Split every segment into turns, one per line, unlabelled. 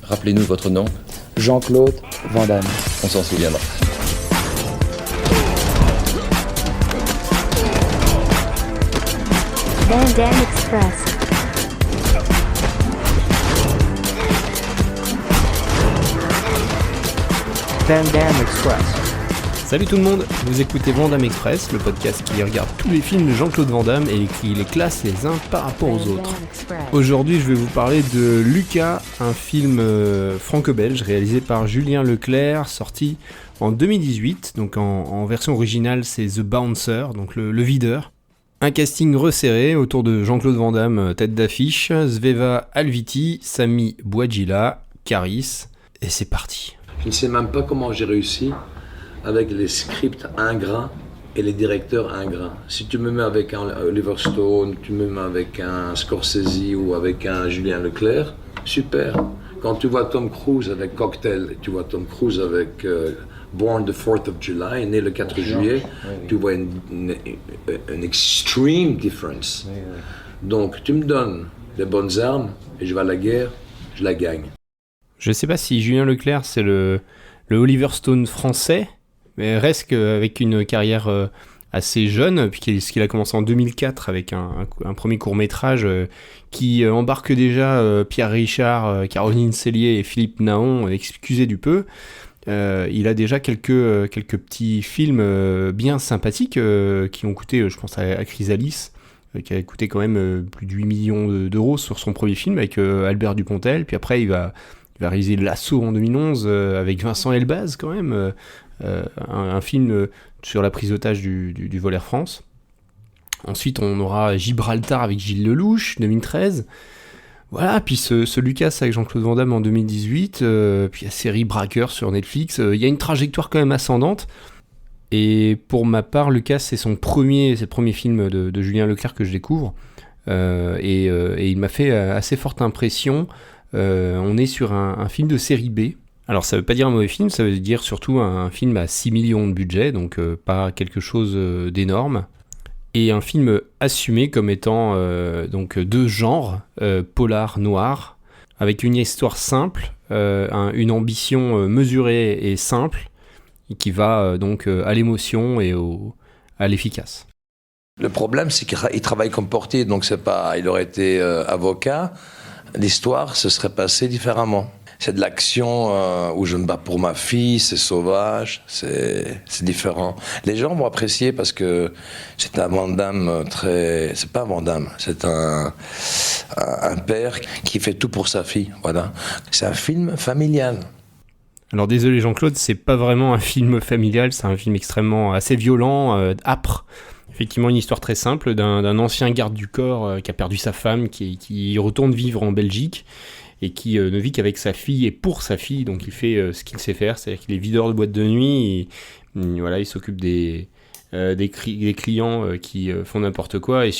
Rappelez-nous votre nom.
Jean-Claude Van Damme.
On s'en souviendra.
Van Damme Express.
Van Damme Express.
Salut tout le monde, vous écoutez Van Damme Express, le podcast qui regarde tous les films de Jean-Claude Van Damme et qui les classe les uns par rapport aux autres. Aujourd'hui, je vais vous parler de Lucas, un film franco-belge réalisé par Julien Leclerc, sorti en 2018. Donc en version originale, c'est The Bouncer, donc le videur. Un casting resserré autour de Jean-Claude Van Damme, tête d'affiche, Zveva Alviti, Sami Bouadjila, Caris, et c'est parti.
Je ne sais même pas comment j'ai réussi avec les scripts ingrats et les directeurs ingrats. Si tu me mets avec un Oliver Stone, tu me mets avec un Scorsese ou avec un Julien Leclerc, super. Quand tu vois Tom Cruise avec Cocktail et tu vois Tom Cruise avec Born the 4th of July, né le 4 juillet, tu vois une extreme difference. Donc tu me donnes les bonnes armes et je vais à la guerre, je la gagne.
Je sais pas si Julien Leclerc c'est le Oliver Stone français, mais reste avec une carrière assez jeune, puisqu'il a commencé en 2004 avec un premier court-métrage qui embarque déjà Pierre Richard, Caroline Cellier et Philippe Naon, excusez du peu. Il a déjà quelques petits films bien sympathiques qui ont coûté, je pense à Chrysalis, qui a coûté quand même plus de 8 millions d'euros sur son premier film avec Albert Dupontel, puis après il va réaliser L'Assaut en 2011 avec Vincent Elbaz quand même, un film sur la prise d'otage du vol Air France. Ensuite on aura Gibraltar avec Gilles Lelouch, 2013. Voilà, puis ce Lucas avec Jean-Claude Van Damme en 2018, puis la série Braqueur sur Netflix. Il y a une trajectoire quand même ascendante. Et pour ma part, Lucas, c'est le premier film de Julien Leclerc que je découvre. Et il m'a fait assez forte impression. On est sur un film de série B. Alors ça veut pas dire un mauvais film, ça veut dire surtout un film à 6 millions de budget, donc pas quelque chose d'énorme. Et un film assumé comme étant donc de genre, polar noir, avec une histoire simple, une ambition mesurée et simple, qui va donc à l'émotion et à l'efficace.
Le problème, c'est qu'il travaille comme portier, donc c'est pas, il aurait été avocat. L'histoire se serait passée différemment. C'est de l'action où je me bats pour ma fille, c'est sauvage, c'est différent. Les gens vont apprécier parce que c'est un Van Damme c'est pas un Van Damme, c'est un père qui fait tout pour sa fille, voilà. C'est un film familial.
Alors désolé Jean-Claude, c'est pas vraiment un film familial, c'est un film extrêmement assez violent, âpre. Effectivement, une histoire très simple d'un ancien garde du corps qui a perdu sa femme, qui retourne vivre en Belgique et qui ne vit qu'avec sa fille et pour sa fille, donc il fait ce qu'il sait faire, c'est-à-dire qu'il est videur de boîte de nuit, il s'occupe des clients qui font n'importe quoi, et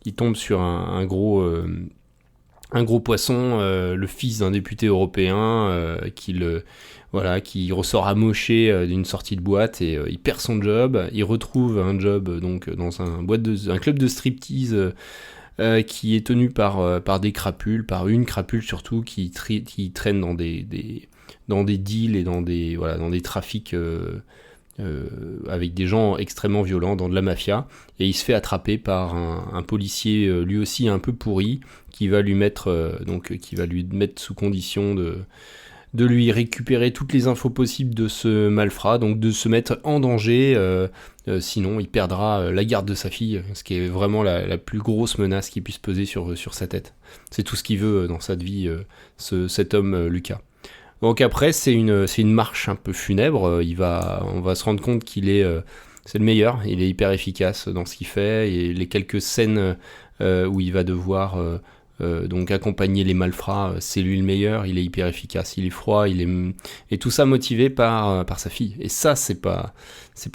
il tombe sur un gros poisson, le fils d'un député européen qui ressort amoché d'une sortie de boîte et il perd son job. Il retrouve un job donc dans un club de striptease qui est tenu par des crapules, par une crapule surtout qui traîne dans des deals et dans des trafics avec des gens extrêmement violents, dans de la mafia, et il se fait attraper par un policier lui aussi un peu pourri qui va lui mettre sous condition de lui récupérer toutes les infos possibles de ce malfrat, donc de se mettre en danger, sinon il perdra la garde de sa fille, ce qui est vraiment la plus grosse menace qui puisse peser sur sa tête. C'est tout ce qu'il veut dans sa vie, cet homme Lucas. Donc après c'est une marche un peu funèbre, on va se rendre compte c'est le meilleur, il est hyper efficace dans ce qu'il fait, et les quelques scènes où il va devoir donc accompagner les malfrats, c'est lui le meilleur, il est hyper efficace, il est froid, et tout ça motivé par sa fille. Et ça c'est pas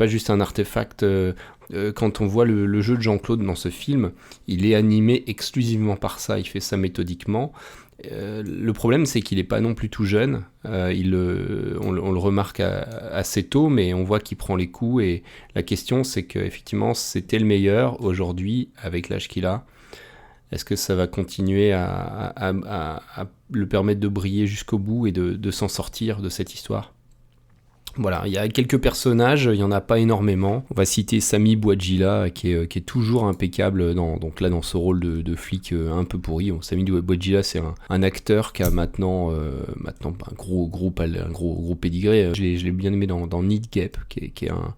juste un artefact. Quand on voit le jeu de Jean-Claude dans ce film, il est animé exclusivement par ça, il fait ça méthodiquement. Le problème c'est qu'il n'est pas non plus tout jeune, on le remarque assez tôt, mais on voit qu'il prend les coups, et la question c'est qu'effectivement c'était le meilleur. Aujourd'hui, avec l'âge qu'il a, est-ce que ça va continuer à le permettent de briller jusqu'au bout et de s'en sortir de cette histoire. Voilà, il y a quelques personnages, il n'y en a pas énormément. On va citer Sami Bouadjila, qui est toujours impeccable dans ce rôle de flic un peu pourri. Bon, Sami Bouadjila, c'est un acteur qui a maintenant un gros pédigré. Je l'ai bien aimé dans Need Gap, qui est un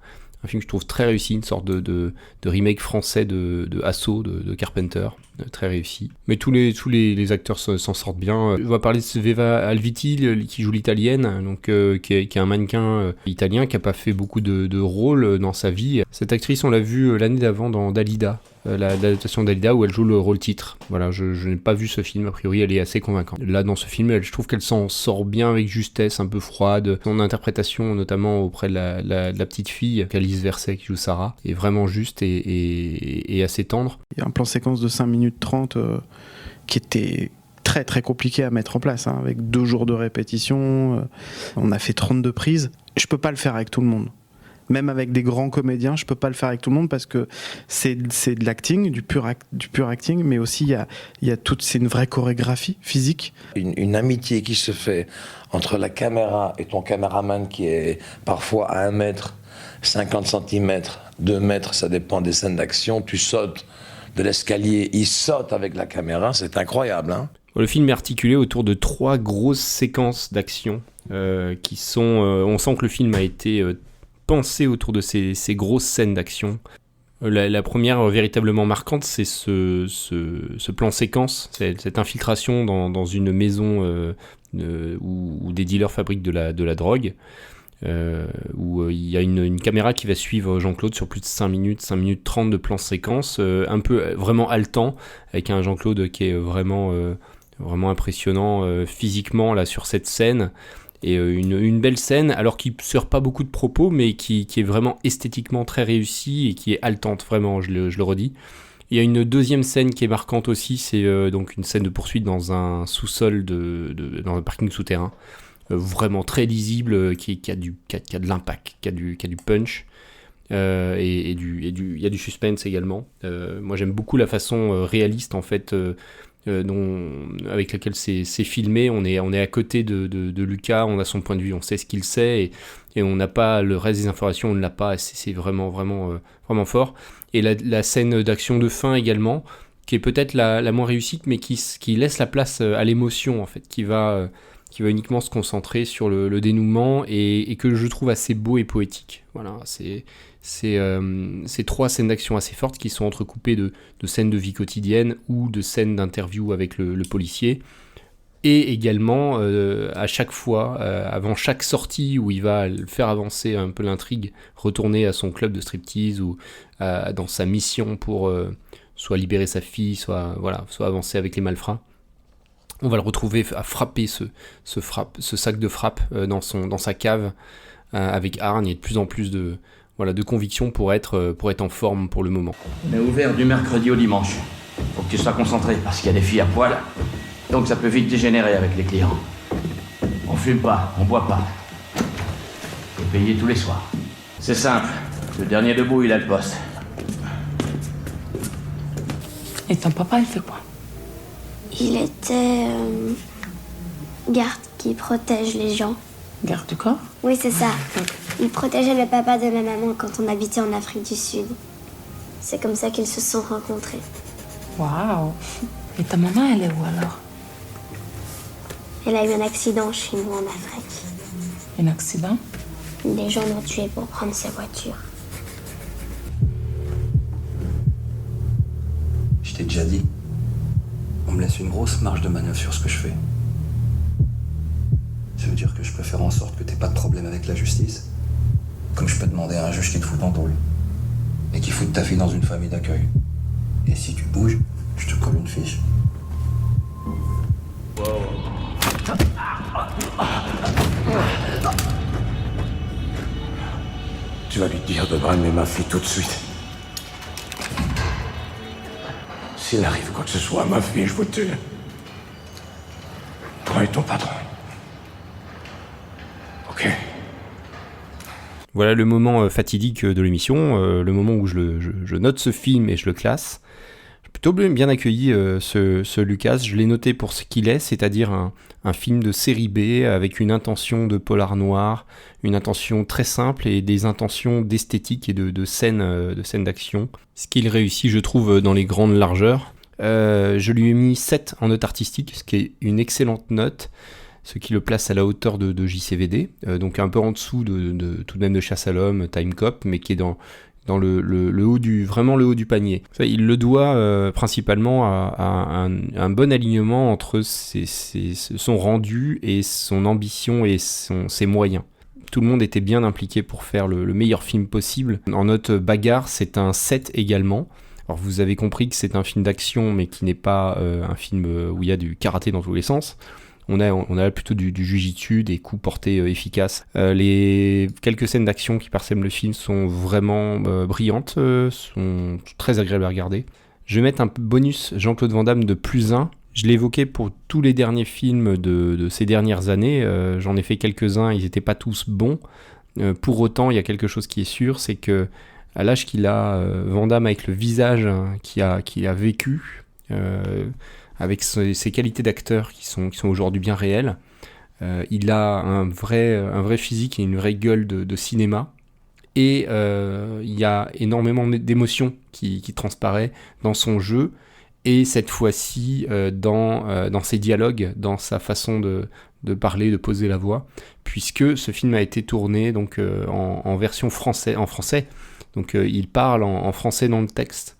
film que je trouve très réussi, une sorte de remake français de Assaut de Carpenter, très réussi. Mais tous les acteurs s'en sortent bien. On va parler de Sveva Alviti qui joue l'italienne, donc qui est un mannequin italien qui a pas fait beaucoup de rôles dans sa vie. Cette actrice, on l'a vue l'année d'avant dans Dalida, l'adaptation d'Alida où elle joue le rôle titre. Voilà, je n'ai pas vu ce film, a priori elle est assez convaincante. Là dans ce film, je trouve qu'elle s'en sort bien avec justesse, un peu froide. Son interprétation, notamment auprès de la petite fille, Alice Verset qui joue Sarah, est vraiment juste et assez tendre.
Il y a un plan séquence de 5 minutes 30 qui était très très compliqué à mettre en place, hein, avec 2 jours de répétition. On a fait 32 prises. Je peux pas le faire avec tout le monde. Même avec des grands comédiens, je peux pas le faire avec tout le monde parce que c'est de l'acting, du pur acting, mais aussi c'est une vraie chorégraphie physique.
Une amitié qui se fait entre la caméra et ton caméraman qui est parfois à 1 mètre, 50 cm, 2 mètres, ça dépend des scènes d'action. Tu sautes de l'escalier, il saute avec la caméra, c'est incroyable, hein.
Le film est articulé autour de 3 grosses séquences d'action qui sont... on sent que le film a été... pensé autour de ces grosses scènes d'action. La première véritablement marquante, c'est ce plan séquence, cette infiltration dans une maison où des dealers fabriquent de la drogue, où il y a une caméra qui va suivre Jean-Claude sur plus de 5 minutes 30 de plan séquence, un peu vraiment haletant, avec un Jean-Claude qui est vraiment impressionnant physiquement là sur cette scène. Et une belle scène, alors qui ne sert pas beaucoup de propos, mais qui est vraiment esthétiquement très réussie et qui est haletante, vraiment, je le redis. Il y a une deuxième scène qui est marquante aussi, c'est donc une scène de poursuite dans un sous-sol, dans un parking souterrain, vraiment très lisible, qui a de l'impact, qui a du punch, et il y a du suspense également. Moi j'aime beaucoup la façon réaliste en fait, avec laquelle c'est filmé. On est à côté de Lucas, on a son point de vue, on sait ce qu'il sait, et on n'a pas le reste des informations, on ne l'a pas, c'est vraiment fort. Et la scène d'action de fin également, qui est peut-être la moins réussite, mais qui laisse la place à l'émotion en fait, qui va uniquement se concentrer sur le dénouement, et que je trouve assez beau et poétique. Voilà, c'est 3 scènes d'action assez fortes qui sont entrecoupées de scènes de vie quotidienne ou de scènes d'interview avec le policier, et également à chaque fois, avant chaque sortie où il va faire avancer un peu l'intrigue, retourner à son club de striptease ou dans sa mission pour soit libérer sa fille, soit avancer avec les malfrats. On va le retrouver à frapper ce sac de frappe dans sa cave avec hargne et de plus en plus de conviction pour être en forme pour le moment.
On est ouvert du mercredi au dimanche. Faut que tu sois concentré parce qu'il y a des filles à poil. Donc ça peut vite dégénérer avec les clients. On fume pas, on boit pas. T'es payé tous les soirs. C'est simple. Le dernier debout, il a le poste.
Et ton papa, il fait quoi?
Il était garde qui protège les gens.
Garde du corps?
Oui, c'est ça. Il protégeait le papa de ma maman quand on habitait en Afrique du Sud. C'est comme ça qu'ils se sont rencontrés.
Waouh! Et ta maman, elle est où alors?
Elle a eu un accident chez nous en Afrique.
Un accident?
Des gens l'ont tué pour prendre sa voiture.
Je t'ai déjà dit, on me laisse une grosse marge de manœuvre sur ce que je fais. Ça veut dire que je peux faire en sorte que t'aies pas de problème avec la justice, comme je peux demander à un juge qui te fout en tôle et qui fout ta fille dans une famille d'accueil. Et si tu bouges, je te colle une fiche.
Tu vas lui dire de bramer ma fille tout de suite. S'il arrive quoi que ce soit à ma fille, je vous tue. Toi et ton patron. Ok.
Voilà le moment fatidique de l'émission, le moment où je note ce film et je le classe. plutôt bien accueilli ce Lucas. Je l'ai noté pour ce qu'il est, c'est-à-dire un film de série B avec une intention de polar noir, une intention très simple et des intentions d'esthétique et de scènes d'action. Ce qu'il réussit, je trouve, dans les grandes largeurs. Je lui ai mis 7 en note artistique, ce qui est une excellente note, ce qui le place à la hauteur de JCVD, donc un peu en dessous tout de même de Chasse à l'homme, Time Cop, mais qui est dans le haut vraiment le haut du panier. Il le doit principalement à un bon alignement entre son rendu et son ambition et ses moyens. Tout le monde était bien impliqué pour faire le meilleur film possible. En note bagarre, c'est un 7 également. Alors vous avez compris que c'est un film d'action, mais qui n'est pas un film où il y a du karaté dans tous les sens. On a plutôt du jujitsu, des coups portés efficaces. Les quelques scènes d'action qui parsèment le film sont vraiment brillantes, sont très agréables à regarder. Je vais mettre un bonus Jean-Claude Van Damme de +1. Je l'ai évoqué pour tous les derniers films de ces dernières années. J'en ai fait quelques-uns, ils n'étaient pas tous bons. Pour autant, il y a quelque chose qui est sûr, c'est que à l'âge qu'il a, Van Damme, avec le visage qu'il a vécu, avec ses qualités d'acteur qui sont aujourd'hui bien réelles, il a un vrai physique et une vraie gueule de cinéma. Et il y a énormément d'émotions qui transparaît dans son jeu, et cette fois-ci dans ses dialogues, dans sa façon de parler, de poser la voix, puisque ce film a été tourné donc, en version en français. Donc il parle en français dans le texte.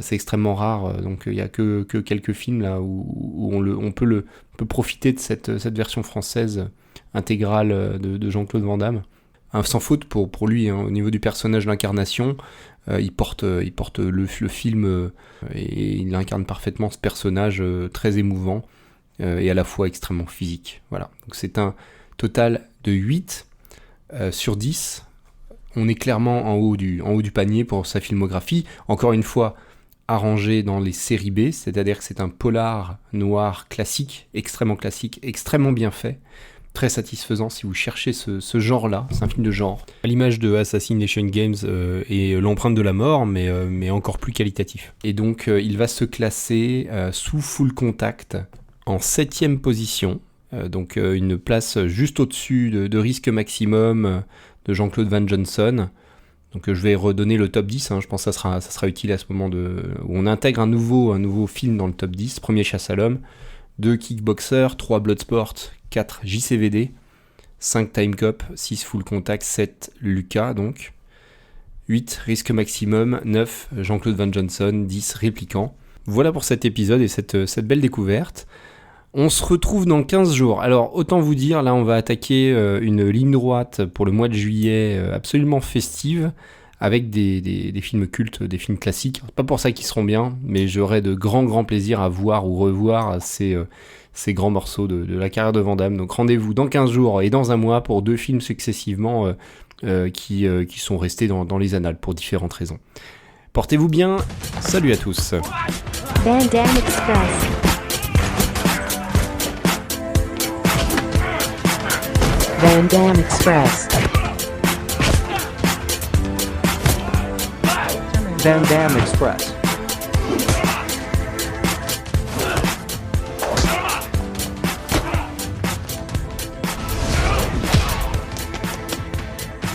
C'est extrêmement rare, donc il n'y a que quelques films là où on peut profiter de cette version française intégrale de Jean-Claude Van Damme. Sans faute pour lui, hein, au niveau du personnage, l'incarnation, il porte le film et il incarne parfaitement ce personnage très émouvant et à la fois extrêmement physique. Voilà. Donc c'est un total de 8 sur 10. On est clairement en haut du panier pour sa filmographie. Encore une fois, arrangé dans les séries B, c'est-à-dire que c'est un polar noir classique, extrêmement bien fait, très satisfaisant si vous cherchez ce genre-là. C'est un film de genre, à l'image de Assassination Games et l'empreinte de la mort, mais encore plus qualitatif. Et donc, il va se classer sous Full Contact en 7e position, donc une place juste au-dessus de Risque Maximum de Jean-Claude Van Johnson. Donc je vais redonner le top 10, hein. Je pense que ça sera utile à ce moment où on intègre un nouveau film dans le top 10. 1er Chasse à l'homme, 2 Kickboxer, 3 Bloodsport, 4 JCVD, 5 Time Cop, 6 Full Contact, 7 Lucas donc, 8 Risque Maximum, 9 Jean-Claude Van Johnson, 10 Répliquant. Voilà pour cet épisode et cette belle découverte. On se retrouve dans 15 jours. Alors, autant vous dire, là, on va attaquer une ligne droite pour le mois de juillet absolument festive, avec des films cultes, des films classiques. C'est pas pour ça qu'ils seront bien, mais j'aurai de grands plaisirs à voir ou revoir ces grands morceaux de la carrière de Van Damme. Donc, rendez-vous dans 15 jours et dans un mois pour 2 films successivement qui sont restés dans les annales pour différentes raisons. Portez-vous bien. Salut à tous.
Van Damme Express. Van Damme Express.
Van Damme Express.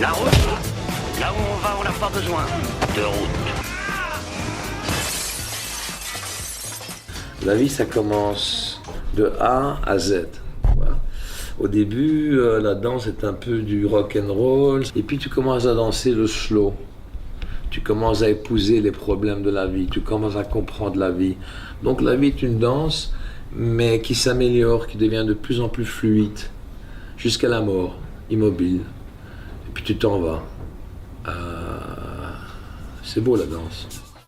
La route, là où on va, on n'a pas besoin de route.
La vie, ça commence de A à Z. Voilà. Au début, la danse est un peu du rock and roll, et puis tu commences à danser le slow. Tu commences à épouser les problèmes de la vie, tu commences à comprendre la vie. Donc la vie est une danse, mais qui s'améliore, qui devient de plus en plus fluide, jusqu'à la mort, immobile. Et puis tu t'en vas. C'est beau la danse.